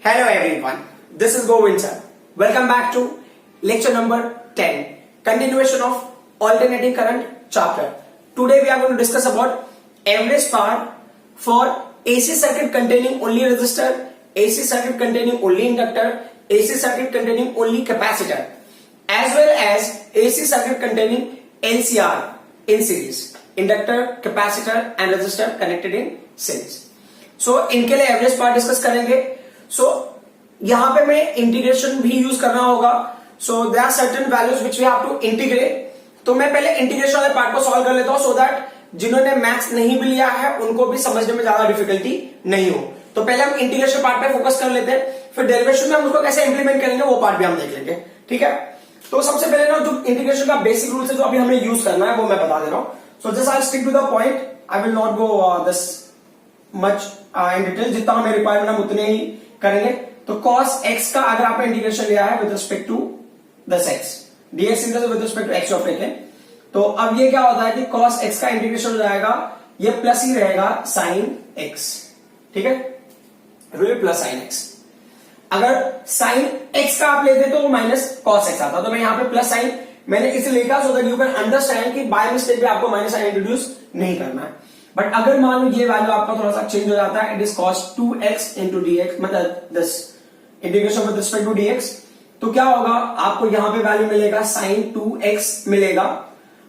Hello everyone, this is Govind sir. Welcome back to lecture number 10, continuation of alternating current chapter. Today we are going to discuss about average power for AC circuit containing only resistor, AC circuit containing only inductor, AC circuit containing only capacitor, as well as AC circuit containing NCR in series, inductor, capacitor and resistor connected in series. So इनके लिए average power discuss करेंगे. सो यहां पे मैं integration भी use करना होगा. So there are certain values which we have to integrate. तो मैं पहले इंटीग्रेशन वाले पार्ट को सॉल्व कर लेता हूं सो दैट जिन्होंने मैथ्स नहीं भी लिया है उनको भी समझने में ज्यादा डिफिकल्टी नहीं हो. तो पहले हम इंटीग्रेशन पार्ट पे फोकस कर लेते हैं, फिर डेरिवेशन में हम उसको कैसे इंप्लीमेंट करेंगे वो पार्ट भी हम देख लेंगे. ठीक है. तो सबसे पहले ना जो इंटीग्रेशन का बेसिक रूल्स है जो अभी हमें यूज करना है वो मैं बता दे रहा हूं. So just I stick to the point. I will not go this much in detail. जितना हमें रिक्वायरमेंट हम उतने ही करेंगे. तो cos x का अगर आपने इंटीग्रेशन लिया है विद रिस्पेक्ट टू दस x, dx integration with respect to x of एक है, तो अब ये क्या होता है कि cos x का इंटीग्रेशन हो जाएगा, ये प्लस ही रहेगा sin x. ठीक है, प्लस sin x. अगर sin x का आप लेते तो माइनस cos x आता. तो मैं यहां पे प्लस साइन मैंने इसलिए लिखा so that you can understand कि बाय मिस्टेक भी आपको माइनस साइन इंट्रोड्यूस नहीं करना है. बट अगर मान लो ये वैल्यू आपका थोड़ा सा चेंज हो जाता है, it is cos 2x into dx, मतलब this integration with respect to dx, तो क्या होगा आपको यहां पे वैल्यू मिलेगा sin 2x मिलेगा.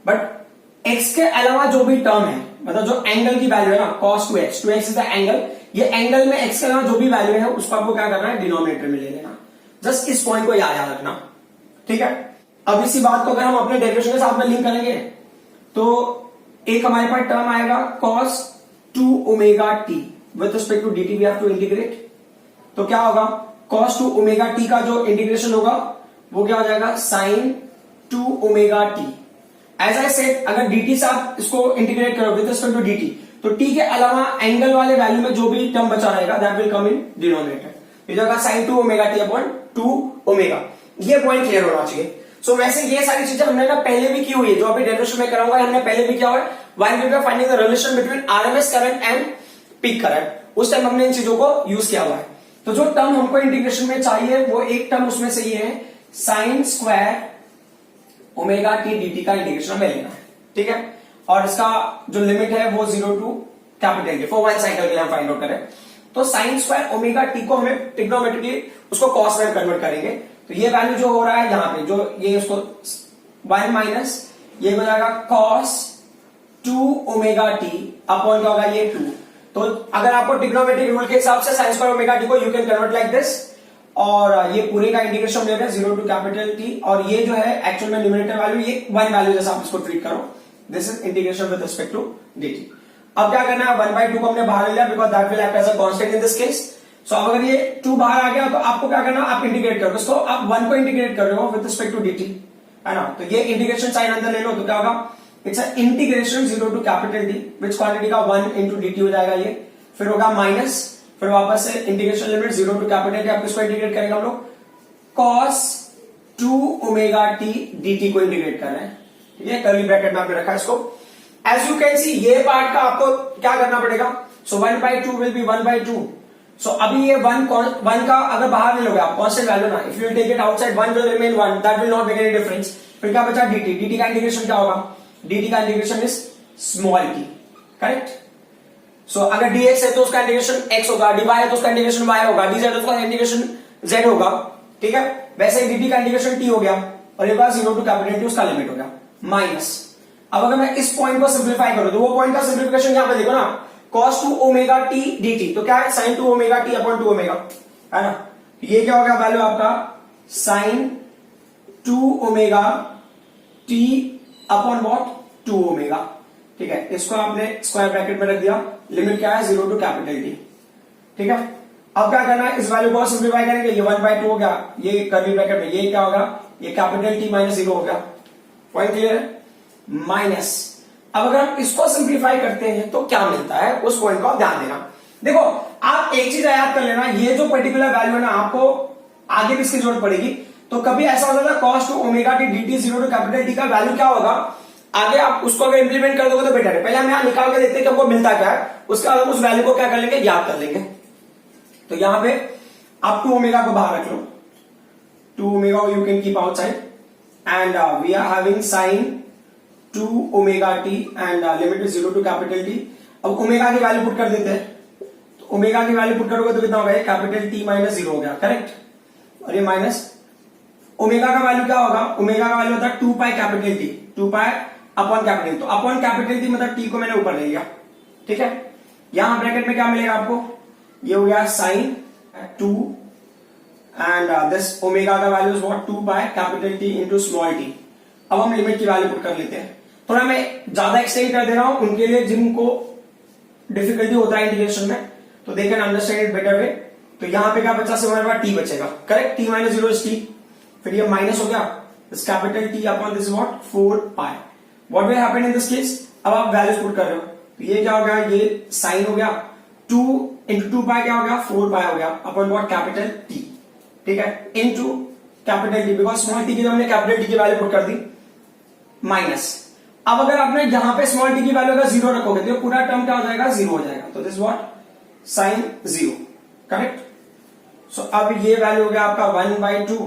बट x के अलावा जो भी टर्म है, मतलब जो एंगल की वैल्यू है ना, cos 2x, 2x is the angle, ये एंगल में x के अलावा जो भी वैल्यू है उसको आपको क्या करना है, डिनोमिनेटर में ले लेना. जस्ट इस पॉइंट को याद रखना. ठीक है. अब इसी बात को अगर हम अपने डेरिवेशन के साथ में लिंक करेंगे तो एक हमारे पास टर्म आएगा cos 2 omega t with respect to dt we have to integrate. तो क्या होगा, cos 2 ओमेगा t का जो इंटीग्रेशन होगा वो क्या हो जाएगा, sin 2 omega t. As I said, अगर dt से आप इसको इंटीग्रेट करो विद रिस्पेक्ट टू dt, तो t के अलावा एंगल वाले वैल्यू में जो भी टर्म बचा रहेगा that will come in denominator. ये जाएगा sin 2 omega t upon 2 omega. ये पॉइंट क्लियर होना चाहिए. सो वैसे ये सारी चीजें हमने ना पहले भी की हुई है, जो अभी डेरिवेशन में कराऊंगा हमने पहले भी किया हुआ है. While we were finding the relation between RMS current and peak current, उस टाइम हमने इन चीजों को यूज किया हुआ है. तो जो टर्म हमको इंटीग्रेशन में चाहिए वो एक टर्म उसमें से ये है, sign square omega T dt का इंटीग्रेशन हमें लेना है. ठीक है. और इसका जो लिमिट है वो 0 to capital for one cycle के लिए हम फाइंड आउट करें. तो साइन स्क्वायर ओमेगा टी को हमें ट्रिग्नोमेट्रिकली उसको कॉस में कन्वर्ट करेंगे. तो ये वैल्यू जो हो रहा है यहां पे, जो ये उसको 1 माइनस ये हो जाएगा cos 2 ओमेगा टी अपॉन क्या होगा, ये 2. तो अगर आपको ट्रिग्नोमेट्रिक रूल के हिसाब से साइन स्क्वायर ओमेगा टी को you can convert like this, और ये पूरे का इंटीग्रेशन ले रहे हैं 0 टू कैपिटल टी, और ये जो है एक्चुअल में न्यूमरेटर वैल्यू, ये 1 वैल्यू जैसा आप इसको ट्रीट करो. This is integration with respect to dt. अब क्या करना है, 1/2 को हमने बाहर ले लिया because that will act as a constant in this case. So अब अगर ये 2 बाहर आ गया तो आपको क्या करना, आप इंटीग्रेट करो इसको. आप 1 को इंटीग्रेट कर रहे हो विद रिस्पेक्ट टू dt, है ना. तो ये इंटीग्रेशन साइन अंदर ले लो तो क्या होगा, it's integration 0 to capital D, which quantity का 1 इंटू dt हो जाएगा ये. फिर होगा माइनस, फिर वापस से integration limit 0 to capital D. आप किसको इंटीग्रेट करेंगे हम लोग, cos 2 ओमेगा टी dt को इंटीग्रेट कर रहे हैं. ठीक है. कर्ली ब्रैकेट में आपने रखा है इसको. एज यू कैन सी ये पार्ट का आपको क्या करना पड़ेगा. सो 1/2 विल बी 1/2. सो अभी ये 1 का अगर बाहर ले लोगे आप कांस्टेंट वैल्यू ना, if you take it outside 1 will remain 1, that will not make any difference. फिर क्या बचा, dt का इंटीग्रेशन क्या होगा, dt का integration is small t. Correct. So अगर dx है तो उसका इंटीग्रेशन x होगा, dy है तो उसका इंटीग्रेशन y होगा, dz है तो उसका इंटीग्रेशन z होगा. ठीक है. वैसे ही dt का इंटीग्रेशन t हो गया, और एक बार 0 टू कैपिटल टी उसका लिमिट हो गया माइनस. अब अगर मैं इस पॉइंट को सिंप्लीफाई करूं तो वो पॉइंट का सिंप्लीफिकेशन यहां पे देखो ना, cos 2 ओमेगा टी dt, तो क्या है, sin 2 omega T upon 2 omega, है ना. ये क्या होगा वैल्यू आपका, sin 2 omega T upon what, 2 omega. ठीक है. इसको आपने स्क्वायर ब्रैकेट में रख दिया, लिमिट क्या है 0 टू कैपिटल टी. ठीक है. अब क्या करना है, इस वैल्यू को सिंप्लीफाई करेंगे, ये 1/2 हो गया, ये कर्ली ब्रैकेट में ये क्या होगा, ये कैपिटल टी माइनस 0 हो गया. पॉइंट क्लियर है. माइनस, अब अगर हम इसको सिंप्लीफाई करते हैं तो क्या मिलता है, उस पॉइंट को आप ध्यान देना. देखो आप एक चीज याद कर लेना, ये जो पर्टिकुलर वैल्यू है ना, आपको आगे भी इसकी जरूरत पड़ेगी. तो कभी ऐसा होता है cos 2 omega T dt 0 to capital T का वैल्यू क्या होगा, आगे आप उसको अगर इंप्लीमेंट कर दोगे तो बेटर है. पहले हम यहां निकाल के देखते हैं कि हमको मिलता क्या है, उसके बाद हम उस वैल्यू को क्या कर लेंगे, याद कर लेंगे. तो यहां पे आप 2 ओमेगा को बाहर रख लो, 2 omega you can keep outside and we are having sine 2 omega T and limit is 0 to capital T. अब ओमेगा की वैल्यू पुट कर देते हैं, तो ओमेगा की वैल्यू पुट करोगे तो कितना होगा, कैपिटल टी माइनस 0 हो गया, करेक्ट। और ये माइनस ओमेगा का वैल्यू क्या होगा, ओमेगा का वैल्यू होता है 2 pi capital T, 2 pi upon capital, तो अपॉन कैपिटल टी मतलब टी को मैंने ऊपर ले लिया, ठीक है। यहां ब्रैकेट में क्या मिलेगा आपको, ये हो गया साइन 2 एंड दिस ओमेगा का value is what 2 pi capital T into small T. अब हम लिमिट की वैल्यू पुट कर लेते हैं। थोड़ा मैं ज्यादा एक्सटेंड कर दे रहा हूं उनके लिए जिनको डिफिकल्टी होता है इंटीग्रेशन में, तो they can understand it better way. तो यहां पे क्या बचा, से हमारे पास टी बचेगा, correct, T minus 0 is T, फिर ये माइनस हो गया this capital T upon this what 4 pi. What will happen in this case, अब आप वैल्यूज पुट कर रहे हो, तो ये क्या हो गया, ये साइन हो गया 2 इंटू 2 पाई क्या हो गया 4 पाई हो गया अपॉन व्हाट कैपिटल टी, ठीक है, into capital T, because small T की जो हमने कैपिटल टी की वैल्यू पुट कर दी माइनस। अब अगर आपने यहां पे स्मॉल टी की वैल्यू अगर 0 रखोगे तो पूरा टर्म क्या हो जाएगा, 0 हो जाएगा, तो this what sine 0, correct. So अब ये वैल्यू हो गया आपका 1/2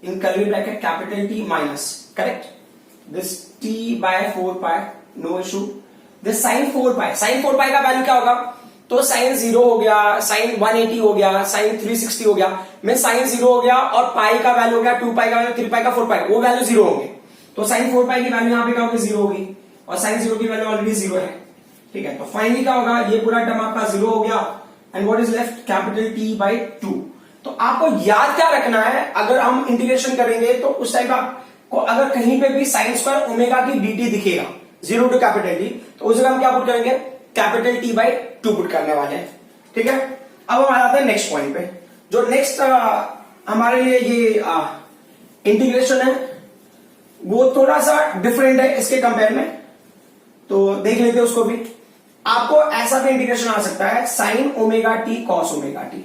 in curly bracket capital T minus, correct, this t by 4 pi, no issue, this sine 4 pi, sine 4 pi का वैल्यू क्या होगा, तो साइन 0 हो गया, साइन 180 हो गया, साइन 360 हो गया, में साइन 0 हो गया और पाई का वैल्यू हो गया 2 पाई का वैल्यू 3 पाई का 4 पाई, वो वैल्यू 0 होंगे, तो साइन 4 पाई की वैल्यू यहां पे क्या होगी, 0 होगी, और साइन 0 की वैल्यू ऑलरेडी 0 है, ठीक है। तो फाइनली क्या होगा, ये पूरा टर्म आपका 0 हो गया and what is left capital T by 2। तो आपको याद क्या रखना है, अगर हम इंटीग्रेशन करेंगे तो उस टाइम आपको अगर कहीं पे भी साइन स्क्वायर ओमेगा की dt दिखेगा 0 टू कैपिटल टी, तो उस जगह हम क्या पुट करेंगे, कैपिटल टी बाई 2 पुट करने वाले हैं, ठीक है। अब हम आ जाते हैं नेक्स्ट पॉइंट पे, जो नेक्स्ट हमारे लिए ये इंटीग्रेशन है वो थोड़ा सा डिफरेंट है इसके कंपेयर में, तो देख लेते हैं उसको भी। आपको ऐसा भी इंटीग्रेशन आ सकता है sine omega T cos omega t,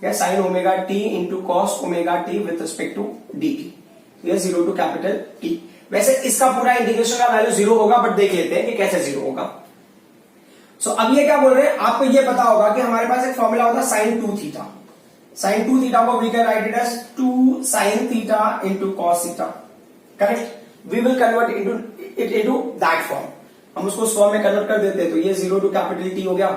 या sine omega t into cos omega t with respect to D t, ये 0 टू कैपिटल टी। वैसे इसका पूरा इंटीग्रेशन का वैल्यू 0 होगा, बट देख लेते हैं कि कैसे 0 होगा। सो अब ये क्या बोल रहे हैं, आपको ये पता होगा कि हमारे पास एक फॉर्मूला होता है साइन 2 थीटा, साइन 2 थीटा को we can write it as 2 sine theta into cos theta, correct. We will convert it into that form, हम उसको उस फॉर्म में कन्वर्ट कर देते हैं, तो ये 0 टू कैपिटल टी हो गया,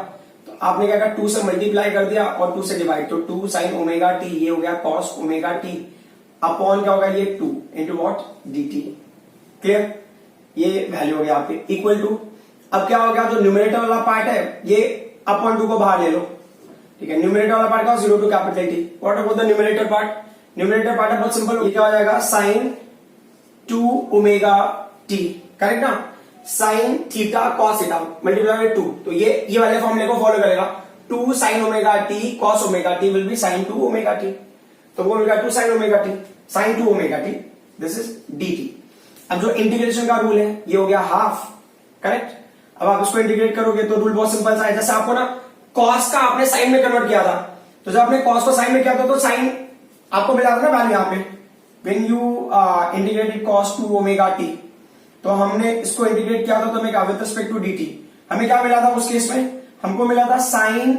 तो आपने क्या कहा 2 से मल्टीप्लाई कर दिया और 2 से डिवाइड, तो 2 साइन ओमेगा टी, ये हो गया कॉस ओमेगा टी अपॉन क्या होगा, ये 2 into what D T, clear, ये वैल्यू हो गया आपके इक्वल टू। अब क्या हो गया, जो न्यूमरेटर वाला पार्ट है ये अपॉन 2 को बाहर ले लो, ठीक है, न्यूमरेटर वाला पार्ट का 0 to capital T, what about the numerator part, numerator part है बहुत सिंपल, ये क्या हो जाएगा साइन 2 ओमेगा टी, करेक्ट ना, sine theta cos theta multiply by 2, तो ये वाले फॉर्मूले को फॉलो करेगा, 2 sine omega T cos omega T will be sine 2 omega T, तो वो मिलेगा 2 sine omega T, sine 2 omega T, this is D T. अब जो इंटीग्रेशन का रूल है ये हो गया हाफ, करेक्ट। अब आप इसको इंटीग्रेट करोगे तो रूल बहुत सिंपल सा है, जैसे आपको ना कॉस का आपने साइन में कन्वर्ट किया था, तो जब आपने कॉस को साइन में किया था तो साइन आपको मिला था ना वैल्यू यहाँ पे, when you integrated cos 2 omega T, तो हमने इसको इंटीग्रेट किया था तो हमें क्या with respect to D T, हमें क्या मिला था उस केस में, हमको मिला था साइन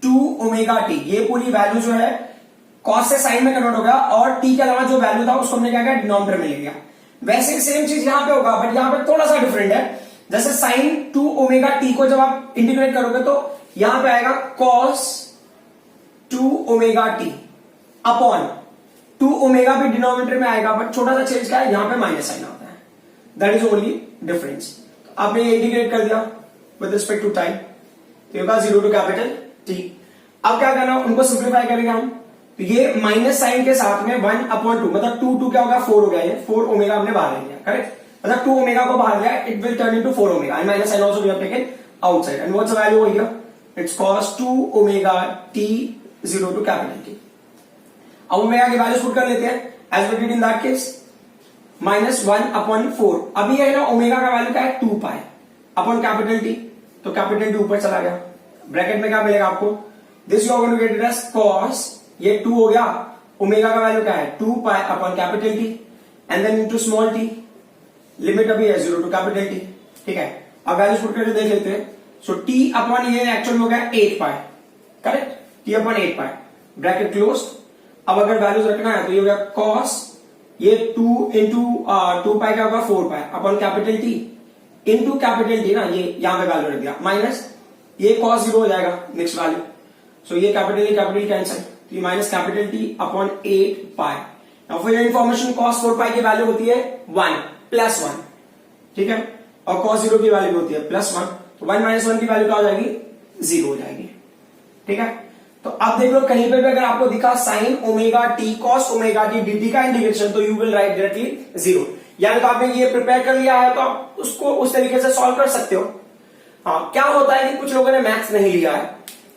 2 ओमेगा टी, ये पूरी वैल्यू जो है कॉस से साइन में कन्वर्ट हो गया और टी के अलावा जो वैल्यू था उसको हमने क्या किया डिनोमिनेटर में ले लिया। वैसे सेम चीज यहां पे होगा, बट यहां पे थोड़ा सा डिफरेंट है, जैसे साइन 2 ओमेगा टी को जब आप इंटीग्रेट करोगे तो यहां पे आएगा cos 2 omega T upon 2 omega भी डिनोमिनेटर में आएगा, बट छोटा सा चेंज क्या है, यहां पे माइनस साइन आता है, दैट इज ओनली डिफरेंस। आपने ये इंटीग्रेट कर दिया विद रिस्पेक्ट टू टाइम, तो ये 0 टू कैपिटल टी। अब क्या करना, उनको सिंप्लीफाई करेंगे हम, तो ये माइनस साइन के साथ में 1/2 मतलब 2 क्या होगा 4 हो गया, ये 4 ओमेगा हमने बाहर ले लिया, करेक्ट, मतलब 2 ओमेगा को बाहर लिया, it will turn into 4 omega and minus sine also we have taken outside and what's the value over here, it's cos 2 omega t 0 to capital T. अब ओमेगा की वैल्यूज पुट कर लेते हैं as we did in that case, -1/4। अभी है ना omega का value क्या है 2 पाई अपॉन कैपिटल टी, तो कैपिटल टी ऊपर चला गया, ब्रैकेट में क्या मिलेगा आपको, this you are going to get it as cos, ये 2 हो गया, ओमेगा का वैल्यू क्या है 2 pi upon capital T and then into small T, limit अभी है 0 टू कैपिटल टी, ठीक है। अब वैल्यूज पुट करके देख लेते हैं, सो टी अपॉन ये एक्चुअल हो गया 8 पाई, करेक्ट, टी अपॉन 8 पाई, ब्रैकेट क्लोज। अब अगर वैल्यूज रखना है तो ये हो गया कॉस, ये 2 इंटू 2 पाई का होगा 4 पाई upon capital T into capital T ना, ये यहां पे वैल्यू रख दिया, माइनस ये कॉस 0 हो जाएगा नेक्स्ट वैल्यू। सो ये कैपिटल कैंसिल, तो ये minus capital T upon 8 pi. Now for your information cos 4 पाई की वैल्यू होती है 1 प्लस 1, ठीक है, और कॉस 0 की वैल्यू होती है प्लस 1, तो 1 माइनस 1 की वैल्यू क्या हो जाएगी, 0 हो जाएगी, ठीक है। तो अब देख लो कहीं पे भी अगर आपको दिखा sign omega T cos omega T dt का इंटीग्रेशन, तो यू विल राइट डायरेक्टली 0। यानी तो आपने ये प्रिपेयर कर लिया है तो आप उसको उस तरीके से सॉल्व कर सकते हो। हाँ, क्या होता है कि कुछ लोगों ने मैथ्स नहीं लिया है,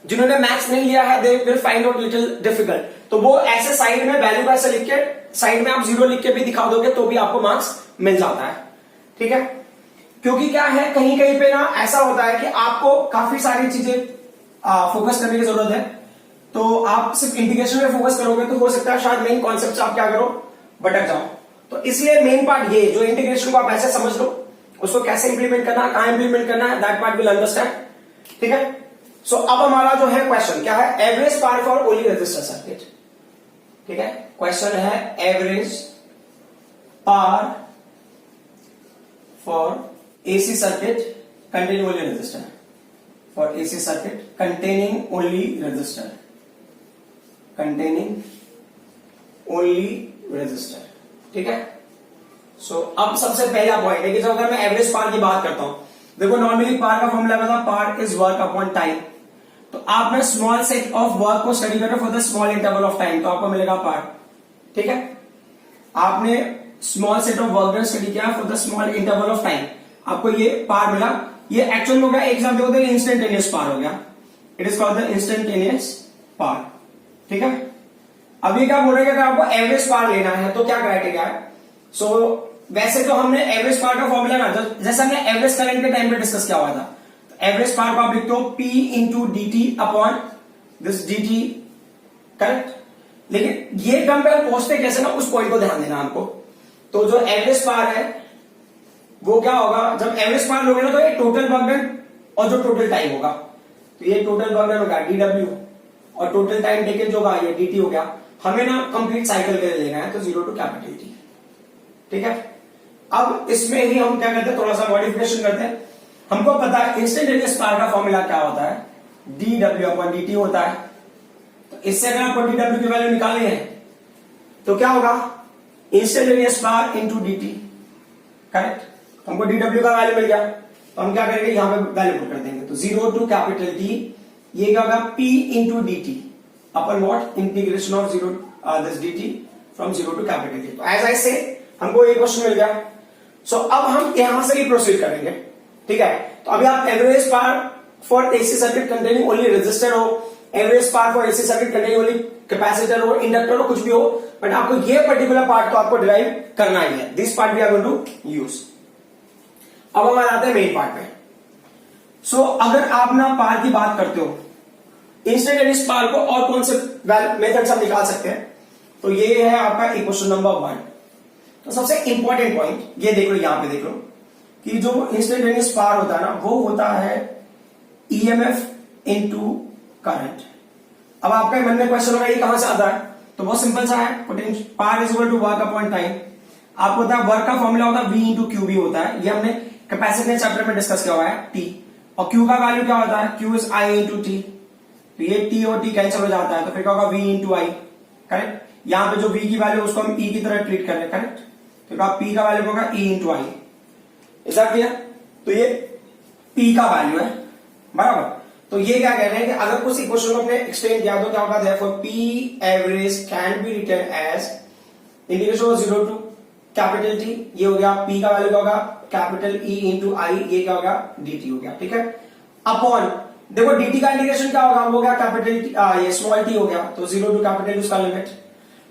जिन्होंने मैथ्स नहीं लिया है they will find out little difficult, तो वो ऐसे साइड में वैल्यू का ऐसे लिख के साइड में आप 0 लिख के भी दिखा दोगे तो भी आपको मार्क्स मिल जाता है, ठीक है। क्योंकि क्या है कहीं कहीं पे ना ऐसा होता है कि आपको काफी सारी चीजें फोकस करने की जरूरत है, तो आप सिर्फ इंटीग्रेशन में फोकस करोगे तो हो सकता है शायद मेन कॉन्सेप्ट आप क्या करो, भटक जाओ। तो इसलिए मेन पार्ट ये जो इंटीग्रेशन को आप ऐसे समझ लो, उसको कैसे इंप्लीमेंट करना है, कहां इंप्लीमेंट करना है, दैट पार्ट विल अंडरस्टैंड, ठीक है। सो अब हमारा जो है क्वेश्चन क्या है, average power for only register circuit, ठीक है। क्वेश्चन है average power for AC circuit containing only resistor, for AC circuit containing only resistor, ठीक है। सो अब सबसे पहला पॉइंट है कि जब अगर मैं एवरेज पावर की बात करता हूं, देखो नॉर्मली पावर का फॉर्मूला पता, power is work upon time, तो आपने स्मॉल सेट ऑफ वर्क को स्टडी करो for the small interval of time, तो आपको मिलेगा पावर, ठीक है। आपने small set of work study किया for the small interval of time, आपको ये पावर मिला। ये एक्चुअल हो गया, एक एग्जाम देखो इंस्टेंटेनियस पावर हो गया, it is called the instantaneous power, ठीक है। अब ये क्या बोल रहे हैं कि अगर आपको एवरेज पावर लेना है तो क्या क्राइटेरिया है। सो वैसे तो हमने एवरेज पावर का फॉर्मूला ना, जैसे हमने एवरेज करंट के टाइम पे डिस्कस किया हुआ था, तो एवरेज पावर को आप लिखते हो P into dt upon this dt, correct. लेकिन ये टर्म पे पहुंचते कैसे ना, उस पॉइंट को ध्यान देना हमको। तो जो एवरेज पावर है वो क्या होगा, जब एवरेज पावर लोगे ना तो ये टोटल वर्क डन और जो टोटल टाइम होगा, तो ये टोटल वर्क डन होगा dw और टोटल टाइम टेकन जो होगा ये dt हो गया। हमें ना कंप्लीट साइकिल के लिए लेना है, तो 0 टू कैपिटल T, ठीक है। अब इसमें ही हम क्या करते हैं, थोड़ा सा मॉडिफिकेशन करते हैं। हमको पता है इंस्टेंटेनियस पावर का फॉर्मूला क्या होता है, dw अपॉन dt होता है। तो इससे अगर आपको dw की वैल्यू निकालनी है तो क्या होगा, instantaneous power into dt, correct. हमको dw का वैल्यू मिल गया, तो हम क्या करेंगे, यहां पे वैल्यू पुट कर देंगे, तो 0 टू कैपिटल T, ये क्या होगा P into dt upon what, integration of 0 this dt from 0 to capital T। तो एज आई से हमको ये क्वेश्चन मिल गया। सो अब हम यहां से ही प्रोसीड करेंगे, ठीक है। तो अभी आप average power for AC circuit containing only resistor हो, average power for AC circuit containing only capacitor हो, इंडक्टर हो, कुछ भी हो, बट आपको ये पर्टिकुलर पार्ट तो आपको डिराइव करना ही है। This part we are going to use. अब हम आते हैं मेन पार्ट पे। सो अगर आप ना पावर की बात करते हो, इंस्टेंटेनियस पावर को और कौन से मेथड से हम निकाल सकते हैं, तो ये है आपका इक्वेशन नंबर 1। तो सबसे इंपॉर्टेंट पॉइंट ये देख लो, यहां पे देख लो कि जो इंस्टेंटेनियस पावर होता है ना, वो होता है ईएमएफ इनटू करंट। अब आपके मन में क्वेश्चन होगा ये कहां से आता है, तो बहुत सिंपल सा है, power is equal to work upon time. आपको पता है वर्क का फॉर्मूला होता है V इंटू क्यू भी होता है, ये हमने कैपेसिटेंस चैप्टर में डिस्कस किया हुआ है T, और Q का वैल्यू क्या होता है, Q is I into T, तो ये T और T कैंसिल हो जाता है, तो फिर क्या होगा V इंटू I, करेक्ट। यहां पे जो V की वैल्यू उसको हम E की तरह ट्रीट कर रहे हैं, करेक्ट। तो P का वैल्यू होगा E इंटू I, ऐसा क्लियर। तो ये P का वैल्यू है, बराबर। तो ये क्या कह रहे हैं कि अगर कुछ इक्वेशन को अपने एक्सटेंड किया तो क्या होगा, therefore P average can be written as integration of 0 to capital T, ये हो गया P का वैल्यू क्या होगा, कैपिटल E इंटू I, ये क्या होगा dt हो गया, ठीक है। अपॉन देखो dt का इंटीग्रेशन क्या होगा, वो गया कैपिटल ये स्मॉल t हो गया, तो 0 टू कैपिटल उसका लिमिट।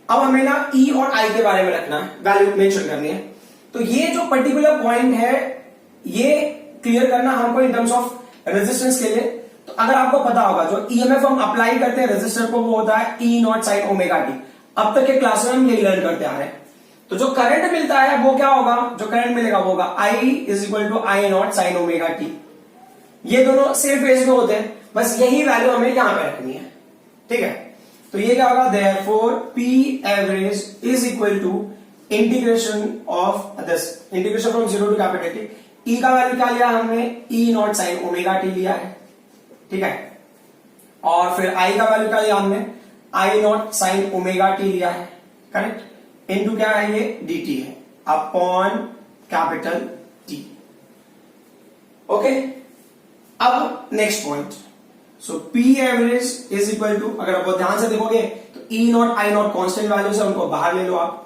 अब हमें ना E और I के बारे में रखना है, वैल्यू मेंशन करनी है। तो ये जो पर्टिकुलर पॉइंट है ये क्लियर करना हमको इन टर्म्स ऑफ रेजिस्टेंस के लिए। तो अगर आपको पता होगा जो ईएमएफ हम अप्लाई करते हैं रेजिस्टर को, वो होता है E not sine omega T. अब तक के क्लास में हम यही लर्न करते आ रहे हैं। तो जो करंट मिलता है वो क्या होगा, जो करंट मिलेगा वो होगा I is equal to I not sine omega T. ये दोनों सेम फेज में होते हैं, बस यही वैल्यू हमें यहां पे रखनी है, ठीक है। तो ये क्या होगा, therefore P average is equal to integration of this, integration from zero to capital T. E का वैल्यू क्या लिया हमने, e not sine omega t लिया है, ठीक है। और फिर आई का वैल्यू क्या लिया हमने, i naught sine omega t लिया है, करेक्ट। इनटू क्या है, ये डी टी है अपॉन कैपिटल टी। ओके, अब next point, so p average is equal to, अगर आप ध्यान से देखोगे तो ई नॉट आई नॉट कॉन्स्टेंट वैल्यूज है, उनको बाहर ले लो आप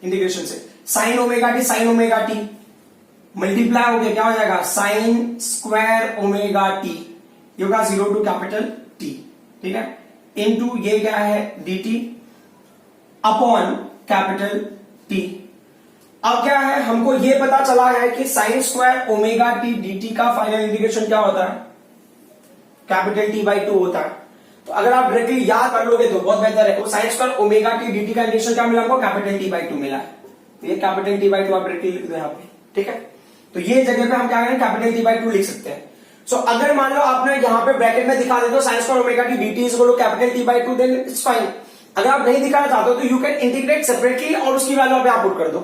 इंटीग्रेशन से। साइन ओमेगा टी मल्टीप्लाई हो गया, क्या हो जाएगा, साइन स्क्वायर ओमेगा टी, ये होगा जीरो टू कैपिटल टी, ठीक है। इनटू ये क्या है, D t upon capital T. अब क्या है, हमको ये पता चला है कि sign square omega T D T का फाइनल इंटीग्रेशन क्या होता है, कैपिटल टी बाई टू होता है। तो अगर आप डायरेक्टली याद कर लोगे तो बहुत बेहतर है। तो sign square omega T D T का इंटीग्रेशन क्या मिला हमको, कैपिटल टी बाई टू मिला है। तो ये कैपिटल टी बाई टू आप डायरेक्टली लिख दो यहाँ पे, ठीक है। तो ये जगह पे हम क्या करें, कैपिटल टी बाई टू लिख सकते हैं। सो अगर मान लो आपने यहां पे ब्रैकेट में दिखा देते हो sine square omega T D T is equal to capital T by two, then it's fine. अगर आप नहीं दिखाना चाहते हो तो यू कैन इंटीग्रेट सेपरेटली और उसकी वैल्यू पे आप पुट कर दो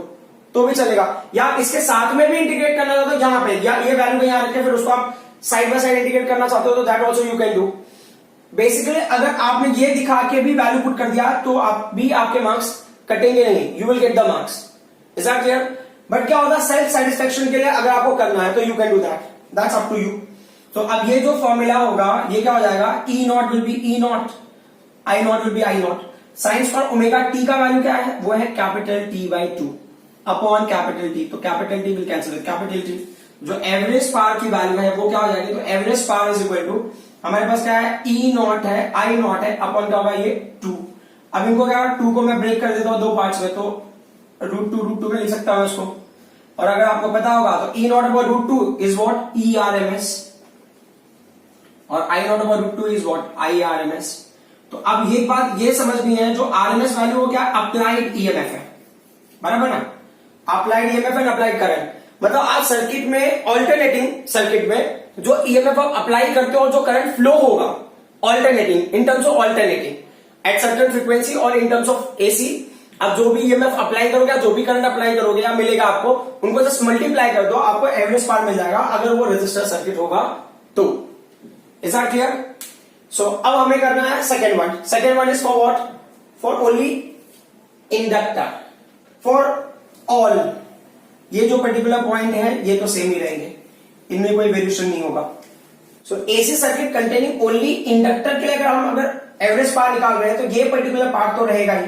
तो भी चलेगा, या इसके साथ में भी इंटीग्रेट करना चाहते हो यहां पे, या ये वैल्यू को यहां रख के फिर उसको आप साइड बाय साइड इंटीग्रेट करना चाहते हो तो that also you can do. Basically अगर आपने ये दिखा के भी वैल्यू पुट कर दिया तो आप भी आपके मार्क्स कटेंगे नहीं, you will get the marks, is that clear. But क्या होता है, सेल्फ सेटिस्फेक्शन के लिए अगर आपको करना है तो you can do that, that's up to you. तो अब ये जो फॉर्मूला होगा ये क्या हो जाएगा, e naught will be e naught, I naught will be i naught. Sine square omega t का वैल्यू क्या है, वो है capital T by two upon capital T. तो capital T will cancel with capital T. जो average power की value है वो क्या हो जाएगी, तो average power is equal to हमारे पास क्या है, ई नॉट है आई नॉट है अपॉन क्या होगा, ये टू। अब इनको क्या होगा, टू को मैं ब्रेक कर देता हूं दो पार्ट्स में, तो रूट टू में लिख सकता हूं इसको। और अगर आपको पता होगा तो e naught upon root two is what, E R M S, और i naught upon root two is what, I R M S. तो अब ये बात ये समझनी है, जो आरएमएस वैल्यू हो क्या, अप्लाइड ईएमएफ है, बराबर ना, applied EMF and applied current. मतलब आप सर्किट में, ऑल्टरनेटिंग सर्किट में जो ईएमएफ आप अप्लाई करते हो और जो करंट फ्लो होगा, alternating, in terms of alternating at certain frequency और इन टर्म्स ऑफ एसी, आप जो भी ईएमएफ अप्लाई करोगे, जो भी करंट अप्लाई करोगे या मिलेगा आपको, उनको जस्ट मल्टीप्लाई कर दो, आपको एवरेज पावर मिल जाएगा अगर वो रेजिस्टर सर्किट होगा तो। Is that clear. सो अब हमें करना है second one. Second one is for what, for only inductor, for all. ये जो पर्टिकुलर पॉइंट है ये तो सेम ही रहेंगे, इनमें कोई वेरिएशन नहीं होगा। So AC circuit containing only inductor के लिए अगर एवरेज पावर निकाल रहे हैं तो ये पर्टिकुलर पार्ट तो रहेगा ही,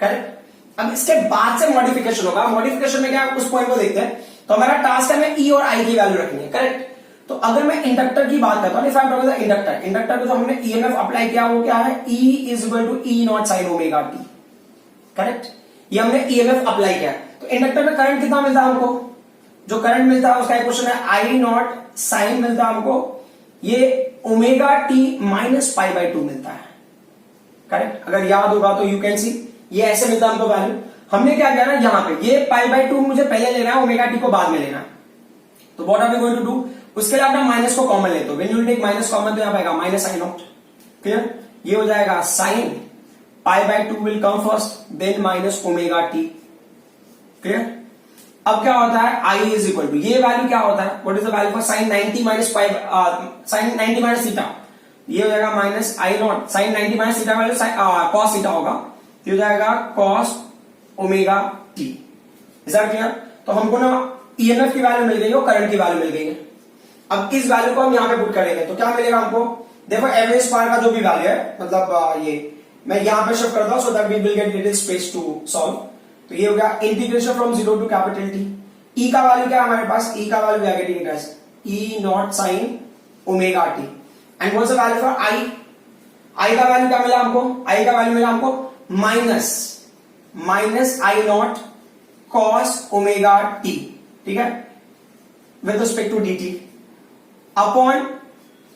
करेक्ट। अब इसके बाद से मॉडिफिकेशन होगा। मॉडिफिकेशन में क्या, उस पॉइंट को देखते हैं। तो हमारा टास्क है हमें ई और आई की वैल्यू रखनी है, करेक्ट। तो अगर मैं इंडक्टर की बात करता हूं, if I am talking about inductor, inductor पे तो हमने ईएमएफ अप्लाई किया, वो क्या है, E is equal to E not sine omega T, correct. ये हमने ईएमएफ अप्लाई किया। तो इंडक्टर में करंट कितना मिलता है हमको, जो करंट मिलता है उसका क्वेश्चन है, आई नॉट साइन मिलता है हमको, ये omega T minus pi by to मिलता है, करेक्ट। अगर याद होगा तो यू कैन सी, ये ऐसे मिलता है हमको वैल्यू। हमने क्या किया ना, यहां पे ये पाई बाई टू मुझे पहले लेना है, ओमेगा टी को बाद में लेना है। तो what are we going to do, उसके लिए आपने माइनस को कॉमन लेते हो, when you take minus common तो यहां आएगा माइनस आई नॉट, क्लियर। ये हो जाएगा sine pi by two will come first, then minus omega t, clear. अब क्या होता है, आई इज इक्वल टू, ये वैल्यू क्या होता है, what is the value for sine 90 minus sine 90 minus theta, ये हो जाएगा minus I naught, sine 90 minus theta value cos theta होगा, ये हो जाएगा cos omega t. Is that clear. तो हमको ना ईएमएफ की वैल्यू मिल गई और करंट की वैल्यू मिल गई है। अब इस वैल्यू को हम यहां पे पुट करेंगे तो क्या मिलेगा हमको, देखो एवरेज पावर का जो भी वैल्यू है, मतलब ये मैं यहां पे शिफ्ट करता हूं so that we will get little space to solve. तो ये हो गया integration from zero to capital T. E का वैल्यू क्या है हमारे पास, ई का value we are getting it as e not sine omega T, and what's the value for i, i का वैल्यू क्या मिला हमको, आई का वैल्यू मिला हमको minus I naught cos omega t, ठीक है, with respect to D t upon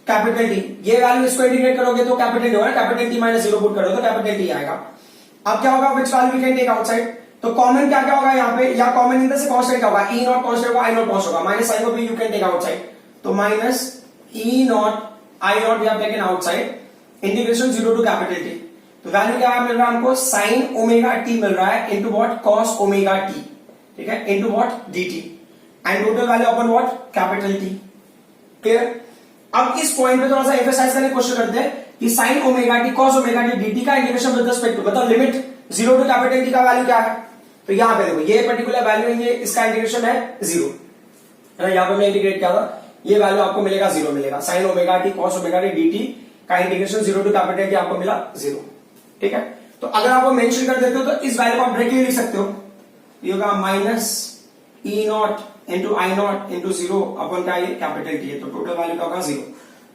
capital t. ये वैल्यू इसको इंटीग्रेट करोगे तो कैपिटल टी होगा, capital T minus zero put करोगे तो कैपिटल टी आएगा। अब क्या होगा, which value we can take outside, तो कॉमन क्या क्या होगा यहाँ पे, या कॉमन इन से कांस्टेंट क्या होगा, ई नॉट कांस्टेंट होगा, आई नॉट कांस्टेंट होगा, माइनस आई को भी यू कैन टेक आउटसाइड, तो minus E naught I naught we have taken outside, integration zero to capital T. तो वैल्यू क्या मिल रहा है हमको, साइन ओमेगा टी मिल रहा है into what, cos omega t, ठीक है, into what dt, and total value upon what, capital T. Clear. अब इस पॉइंट पे थोड़ा सा एम्फसाइज करने की कोशिश करते हैं कि sign omega T cos omega T dt का इंटीग्रेशन विद रिस्पेक्ट टू, मतलब लिमिट 0 टू कैपिटल टी का वैल्यू क्या है, तो यहां पे देखो ये पर्टिकुलर वैल्यू है, ये इसका इंटीग्रेशन है 0 है ना, यहां पे मैं इंटीग्रेट किया था, ये वैल्यू आपको मिलेगा 0 मिलेगा, sign omega T cos omega T dt का इंटीग्रेशन 0 टू कैपिटल टी आपको मिला 0, ठीक है। तो अगर आपको मेंशन कर देते हो तो इस वैल्यू को आप डायरेक्टली लिख सकते हो, ये होगा minus E not into I not into 0 अपन का ये कैपिटल टी है, तो टोटल वैल्यू क्या होगा 0।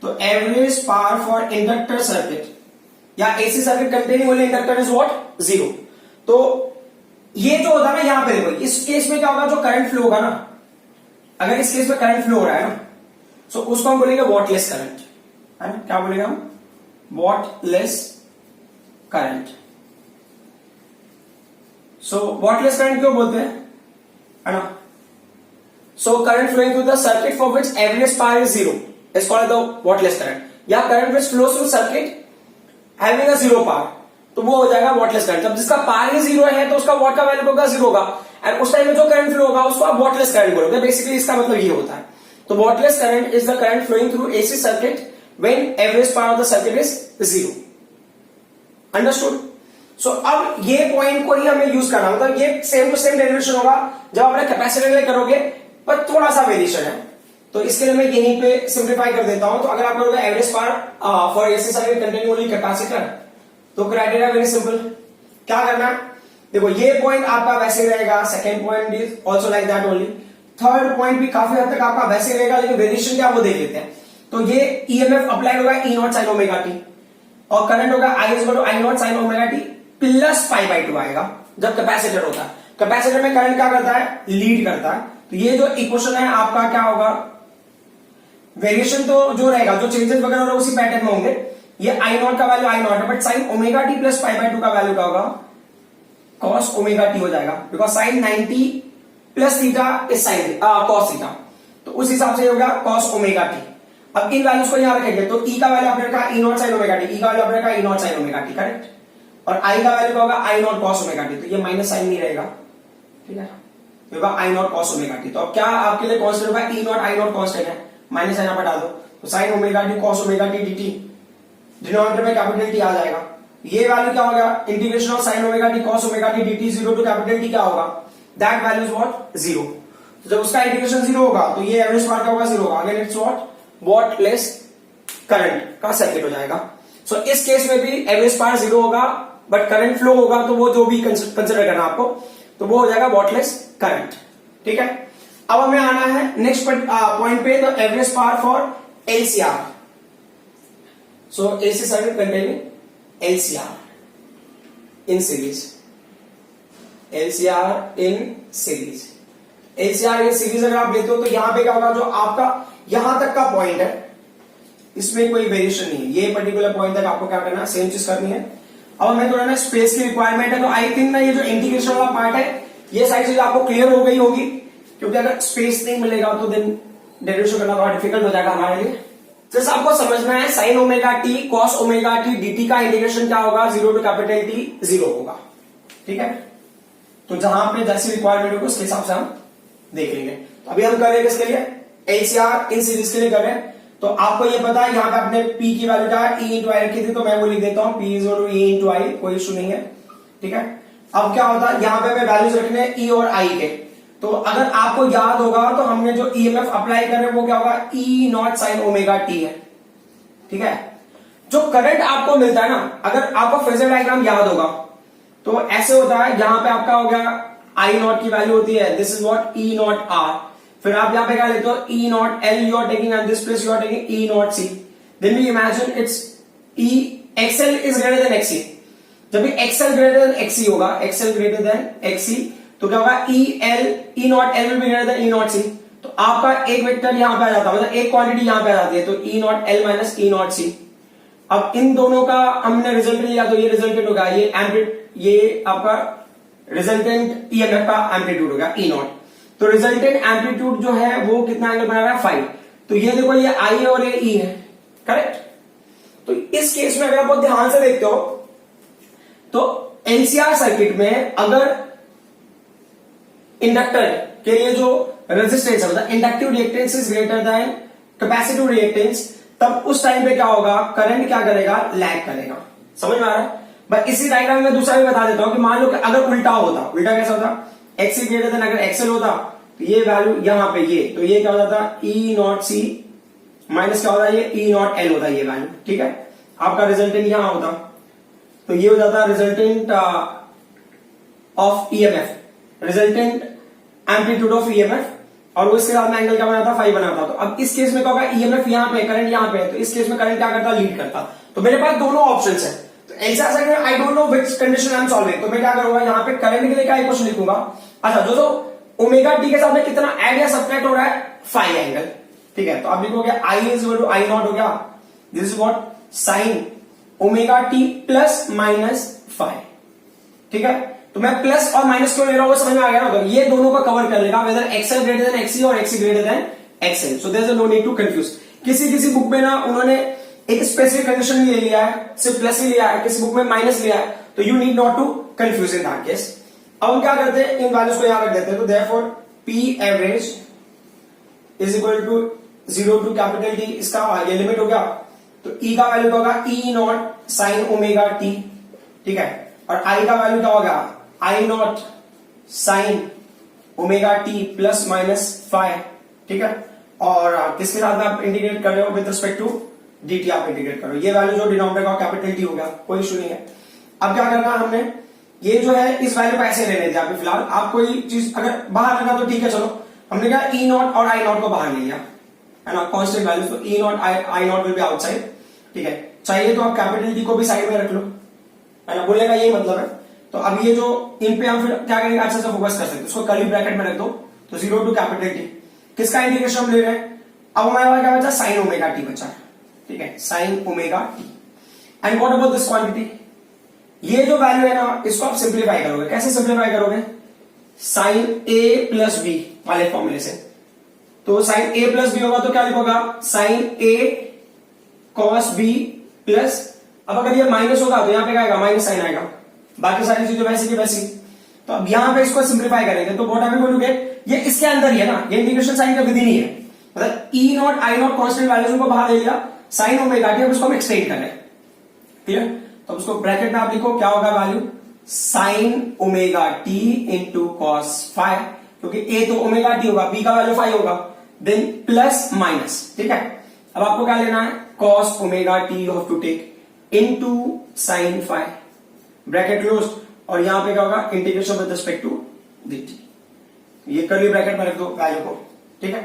तो average power for inductor circuit या AC circuit containing only inductor is what, 0। तो ये जो होता है ना, यहां पे देखो इस केस में क्या होगा, जो करंट फ्लो होगा ना, अगर इस केस में करंट फ्लो हो रहा है ना, सो उसको हम बोलेंगे वॉटलेस करंट, है ना, क्या बोलेंगे हम, wattless current. So wattless current क्यों बोलते हैं, है ना, so current flowing through the circuit for which average power is 0 is called the whatless current, या current which flows through circuit having a 0 power, तो वो हो जाएगा वॉटलेस करंट। जब जिसका पावर ही 0 है तो उसका वॉट का वैल्यू होगा 0 होगा, एंड उस टाइम में जो करंट फ्लो होगा उसको आप वॉटलेस करंट बोलोगे, बेसिकली इसका मतलब ये होता है। तो wattless current is the current flowing through AC circuit when average power of the circuit is 0। Understood. So अब ये पॉइंट को ही हमें यूज करना, मतलब ये सेम टू सेम डेरिवेशन होगा जब अपने कैपेसिटर के लिए करोगे, पर थोड़ा सा वेरिएशन है, तो इसके लिए मैं यहीं पे सिंप्लीफाई कर देता हूं। तो अगर आप करोगे average power for AC circuit containing only capacitor, तो क्राइटेरिया वेरी सिंपल, क्या करना, देखो ये पॉइंट आपका वैसे रहेगा, second point is also like that only, third point भी काफी हद तक आपका वैसे रहेगा, लेकिन वेरिएशन क्या वो देख लेते हैं। तो ये ईएमएफ अप्लाइड होगा ई नॉट साइन ओमेगा टी, और करंट होगा i is i naught sine omega t plus pi by 2 आएगा जब कैपेसिटर होता है। कैपेसिटर में करंट क्या करता है, लीड करता है, तो ये जो इक्वेशन है आपका क्या होगा, वेरिएशन तो जो रहेगा, जो चेंजेस वगैरह हो रहा है उसी पैटर्न में होंगे। ये आई नॉट का वैल्यू आई नॉट है, but sign omega t plus pi by 2 का वैल्यू क्या होगा, कॉस ओमेगा टी हो जाएगा, because sign 90 plus theta is sine cos theta, तो उस हिसाब से होगा कॉस ओमेगा टी। अब इन वैल्यूज को यहां रखेंगे, तो ई का वैल्यू आपने रखा e not sine omega t, e का वैल्यू आपने रखा e not sine omega T, correct, और आई का वैल्यू क्या होगा, आई नॉट कॉस ओमेगा टी, तो ये माइनस साइन नहीं रहेगा, ठीक है, तो होगा आई नॉट कॉस ओमेगा टी। तो अब क्या आपके लिए कांस्टेंट होगा, ई नॉट आई नॉट कांस्टेंट है, माइनस साइन हटा दो, तो sine omega T cos omega T dt, denominator में कैपिटल टी आ जाएगा। ये वैल्यू क्या होगा, integration of sine omega T cos omega T dt 0 to capital t क्या होगा, दैट वैल्यू इज व्हाट, 0। तो जब उसका इंटीग्रेशन 0 होगा तो ये एवरेज पावर क्या होगा, 0 होगा, again it's what, wattless current का सर्किट हो जाएगा। सो इस केस में भी एवरेज पावर 0 होगा, बट करंट फ्लो होगा, तो वो जो भी कंसिडर करना आपको, तो वो हो जाएगा वॉटलेस करंट, ठीक है। अब हमें आना है नेक्स्ट पॉइंट पे, तो average power for LCR. So AC circuit containing LCR in series, LCR in series, LCR in series अगर आप लेते हो तो यहां पे क्या होगा, जो आपका यहां तक का पॉइंट है इसमें कोई वेरिएशन नहीं है, ये पर्टिकुलर पॉइंट तक आपको क्या करना है, सेम चीज करनी है। अब हमें थोड़ा ना स्पेस की रिक्वायरमेंट है, तो आई थिंक ना ये जो इंटीग्रेशन वाला पार्ट है ये सारी चीज आपको क्लियर हो गई होगी, क्योंकि अगर स्पेस नहीं मिलेगा तो देन डेरिवेशन करना थोड़ा डिफिकल्ट हो जाएगा हमारे लिए। जैसे आपको समझना है sine omega T cos omega T dt का इंटीग्रेशन क्या होगा, 0 टू कैपिटल टी 0 होगा, ठीक है। तो जहां पे जैसी रिक्वायरमेंट होगी उसके हिसाब से हम देख लेंगे। तो अभी हम कर रहे हैं किसके लिए, एलसीआर इन सीरीज के लिए कर रहे हैं। तो आपको ये पता है यहाँ पे आपने P की वैल्यू क्या है, E इंटू आई रखी थी, तो मैं वो लिख देता हूँ P इज E इंटू आई, कोई इशू नहीं है, ठीक है। अब क्या होता है, यहाँ पे हमें वैल्यूज रखने हैं E और I के, तो अगर आपको याद होगा तो हमने जो ईएमएफ अप्लाई कर रहे हैं वो क्या होगा, ई नॉट साइन ओमेगा टी है, ठीक है। जो करंट आपको मिलता है ना, अगर आपको फेजर डायग्राम याद होगा तो ऐसे होता है, यहां पे आपका हो गया आई नॉट की वैल्यू होती है, this is what e naught r, फिर आप यहां पे क्या लेते हो, e naught L you are taking at this place, you are taking e naught c, then we imagine it's e XL is greater than XC. जब भी XL greater than XC होगा, एक्सएल ग्रेटर देन एक्सी, तो क्या होगा, e L e naught L will be greater than e naught c, तो आपका एक vector यहां पे आ जाता है, मतलब एक क्वांटिटी यहां पे आ जाती है, तो ई नॉट एल माइनस ई नॉट सी। अब इन दोनों का हमने रिजल्ट लिया, तो ये रिजल्टेंट होगा, ये आपका रिजल्टेंट ईएमएफ का एम्पलीट्यूड होगा ई नॉट। तो रिजल्टेंट एम्पलीट्यूड जो है वो कितना एंगल बना रहा है, 5। तो ये देखो, ये आई है और ये ई है, करेक्ट। तो इस केस में अगर आप बहुत ध्यान से देखते हो तो एलसीआर सर्किट में अगर इंडक्टर के लिए जो रेजिस्टेंस है मतलब inductive reactance is greater then capacitive reactance, तब उस टाइम पे क्या होगा, करंट क्या करेगा, लैग करेगा। समझ में आ रहा है? बट इसी डायग्राम में दूसरा भी बता देता हूं कि मान लो कि अगर उल्टा होता, उल्टा कैसा होता, एक्सी ग्रेटर देन अगर एक्सएल होता तो ये वैल्यू यहां पे ये, तो ये क्या हो जाता, ई नॉट सी माइनस क्या होता है, ये ई नॉट एल होता है ये वैल्यू। ठीक है, आपका रिजल्टेंट यहां होता तो ये हो जाता resultant of EMF, resultant amplitude of EMF, और वो इसके साथ में एंगल क्या बनाता, फाई बनाता। तो अब इस केस में क्या होगा, ईएमएफ यहां पे, करंट यहां पे है, तो इस केस में करंट क्या करता, लीड करता। तो मेरे पास दोनों ऑप्शंस है, तो ऐसा second I don't know which condition I am solving, तो मैं क्या करूंगा, यहां पे करंट के लिए क्या इक्वेशन लिखूंगा। अच्छा, जो ओमेगा टी के साथ में कितना ऐड या सब्ट्रैक्ट हो रहा है, फाई एंगल। ठीक है, तो अब लिखोगे i is equal to i naught हो गया, this is what sine omega t plus minus phi. ठीक है, तो मैं प्लस और माइनस क्यों ले रहा हूं, समझ में आ गया ना? तो ये दोनों का कवर कर लेगा, whether XL greater than XC और XC greater than XL. So there is no need to confuse. किसी बुक में ना उन्होंने एक स्पेसिफिक कंडीशन ले लिया है, सिर्फ प्लस ही लिया है, किसी बुक में माइनस लिया है, तो you need not to confuse in that case. अब हम क्या करते हैं, इन वैल्यूज को यहां रख देते हैं, तो therefore P average is equal to 0 to capital t, इसका ये लिमिट हो गया, तो ई का वैल्यू होगा ई नॉट साइन ओमेगा टी। ठीक है, और आई का वैल्यू क्या होगा, आई naught sine omega t plus minus five. ठीक है, और किसके साथ में आप इंटीग्रेट कर रहे हो, विद रिस्पेक्ट टू dt आप इंटीग्रेट करो, ये वैल्यू जो डिनोमिनेटर का कैपिटल टी हो गया, कोई इशू नहीं है। अब क्या करना है हमने, ये जो है इस वैल्यू को ऐसे ले लेते हैं अभी फिलहाल, आप कोई चीज अगर बाहर लगा तो ठीक है, चलो हमने क्या ई नॉट और आई नॉट को बाहर ले लिया है ना, कांस्टेंट वैल्यू, तो e naught I naught will be outside. ठीक है, चाहिए तो आप कैपिटल टी को भी साइड में रख लो, है ना, बोलने का यही मतलब है। तो अब ये जो इन पे हम फिर क्या करेंगे, अच्छे से फोकस कर सकते हैं, उसको कर्ली ब्रैकेट में रख दो, तो 0 टू कैपिटल टी, किसका इंटीग्रेशन हम ले रहे हैं, अब हमारे पास क्या बचा, साइन ओमेगा टी बचा। ठीक है, sine omega T, and what about this quantity, ये जो वैल्यू है ना, इसको आप सिंप्लीफाई करोगे, कैसे सिंप्लीफाई करोगे, साइन ए प्लस बी वाले फॉर्मूले से। तो साइन ए प्लस बी होगा तो क्या लिखोगा, साइन ए कॉस बी प्लस, अब अगर ये माइनस होगा तो यहां पे क्या आएगा, माइनस साइन आएगा, बाकी सारी चीजें वैसी की वैसी। तो अब यहां पे इसको सिंप्लीफाई करेंगे, तो what are we going to get, ये इसके अंदर ही है ना, ये इंटीग्रेशन साइन का विधि नहीं है, मतलब ई नॉट आई नॉट कांस्टेंट वैल्यूज को बाहर ले लिया, साइन ओमेगा टी, अब इसको हम एक्सटेंड कर रहे हैं। क्लियर, तो उसको ब्रैकेट में आप लिखो, क्या होगा value, sine omega t into cos phi, क्योंकि ए तो ओमेगा टी होगा, बी का वैल्यू फाइव होगा, देन प्लस माइनस। ठीक है, अब आपको क्या लेना है, cos omega t you have to take into sine phi, bracket close, और यहां पे क्या होगा, integration with respect to dt, ये कर्ली ब्रैकेट में रख दो वैल्यू को। ठीक है,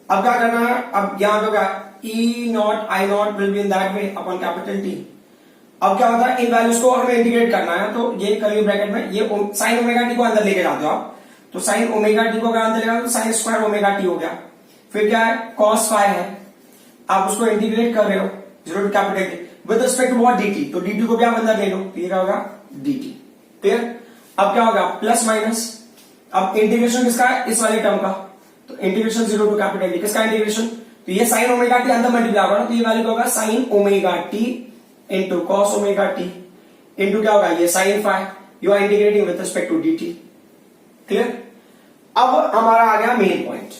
अब क्या करना है, अब यहां पे क्या, e naught I naught will be in that way upon capital T. अब क्या होता है, इन वैल्यूज को हमें इंटीग्रेट करना है, तो ये कर्ली ब्रैकेट में ये साइन ओमेगा टी को अंदर लेके जाते हो आप, तो साइन ओमेगा टी को अगर अंदर लेगा तो साइन स्क्वायर ओमेगा टी हो गया, फिर क्या है, कॉस फाइव है, आप उसको इंटीग्रेट कर रहे हो 0 to capital t with respect to what dt, तो dt को भी आप अंदर ले लो, तो ये क्या होगा dt। क्लियर, अब क्या होगा, प्लस माइनस, अब इंटीग्रेशन किसका है, इस वाले टर्म का, तो इंटीग्रेशन 0 टू कैपिटल टी, किसका इंटीग्रेशन, तो ये साइन ओमेगा टी अंदर मल्टीप्लाई होगा, तो ये वैल्यू क्या होगा, sine omega t into cos omega t into क्या होगा, ये sine phi, you are integrating with respect to dt। Clear, अब हमारा आ गया main point,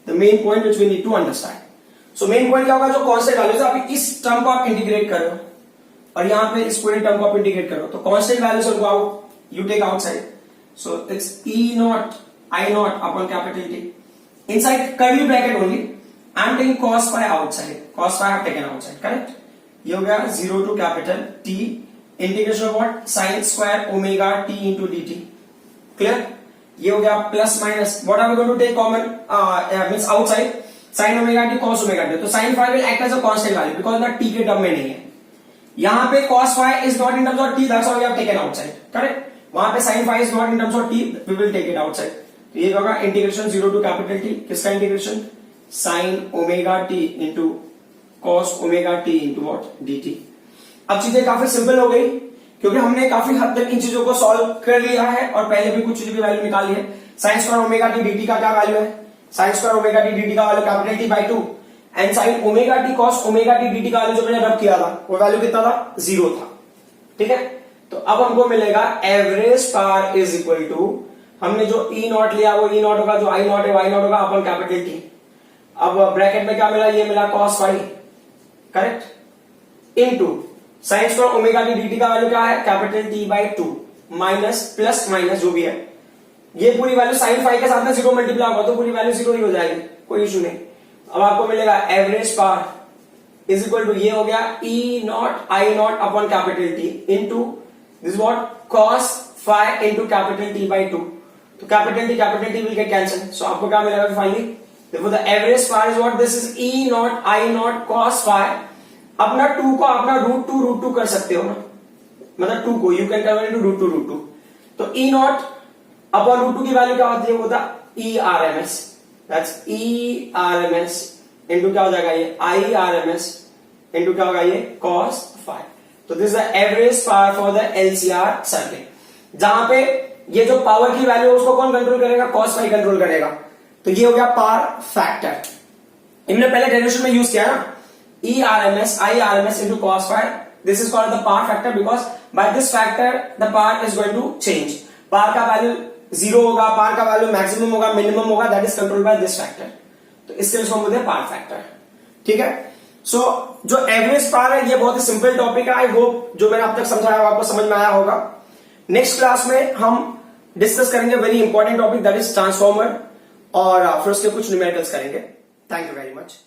the main point which we need to understand. So main point क्या होगा, जो कांस्टेंट वैल्यूज आप इस टर्म को आप इंटीग्रेट करो और यहां पे इस पूरे टर्म को आप इंटीग्रेट करो, तो constant values will go out, you take outside, so it's E naught I naught upon capital t, inside curly bracket only, I am taking cos phi outside, cos phi have taken outside, correct, ये हो गया 0 to capital t, integration of what, sine square omega t into dt। Clear, ये हो गया plus minus, what are we going to take common, means outside, sine omega T cos omega T, तो sine phi will act as a constant value because ना t के term में नहीं है, यहां पे cos phi is not in terms of t, that's why we have taken outside, correct, वहां पे sine phi is not in terms of t, we will take it outside, तो ये होगा इंटीग्रेशन 0 टू कैपिटल टी, किसका integration, sine omega t into cos omega t into what dt। अब चीजें काफी simple हो गई, क्योंकि हमने काफी हद तक इन चीजों को सॉल्व कर लिया है और पहले भी कुछ चीजों की वैल्यू निकाली है। Sign square omega T dt का क्या वैल्यू है, sign square omega T dt का value capital T by 2, and sign omega T cos omega T dt का वैल्यू जो मैंने रब किया था वो वैल्यू कितना था, 0 था। ठीक है, तो अब हमको मिलेगा average power is equal to, हमने जो ई नॉट लिया वो ई नॉट होगा, जो आई नॉट है वाई नॉट होगा अपन कैपिटल टी। अब ब्रैकेट में क्या मिला, ये मिला cos phi, correct, into sine square omega T dt का वैल्यू क्या है, capital T by 2 minus plus minus जो भी है, ये पूरी वैल्यू साइन फाई के साथ में 0 मल्टीप्लाई होगा तो पूरी वैल्यू 0 ही हो जाएगी, कोई इशू नहीं। अब आपको मिलेगा average power is equal to, ये हो गया e naught I naught upon capital T into this what cos phi into capital T by 2। तो capital T will get cancel, so आपको क्या मिलेगा फाइनली, देखो the average power is what, this is e naught I naught cos phi, अपना 2 को अपना root 2 कर सकते हो ना, मतलब 2 को you can convert into root 2। तो ई नॉट अपॉन रूट 2 की वैल्यू क्या होती है, वो था E R M S, that's E R M S into क्या हो जाएगा ये I R M S into क्या होगा ये कॉस फाई। तो this is the average power for the LCR circuit, जहां पे ये जो पावर की वैल्यू है उसको कौन कंट्रोल करेगा, कॉस फाई कंट्रोल करेगा। तो ये हो गया पावर फैक्टर, इनने पहले डेरिवेशन में यूज किया ना, E R M S I R M S into cos phi, this is called the power factor because by this factor the power is going to change, power का value 0 होगा, power का value maximum होगा, minimum होगा, that is controlled by this factor. तो इसके लिए बोलते हैं पावर फैक्टर, ठीक है। सो जो एवरेज पावर है ये बहुत ही सिंपल टॉपिक है, आई होप जो मैंने अब तक समझाया आपको समझ में आया होगा। नेक्स्ट क्लास में हम डिस्कस करेंगे very important topic that is transformer, और फिर उसके कुछ न्यूमेरिकल्स करेंगे। Thank you very much.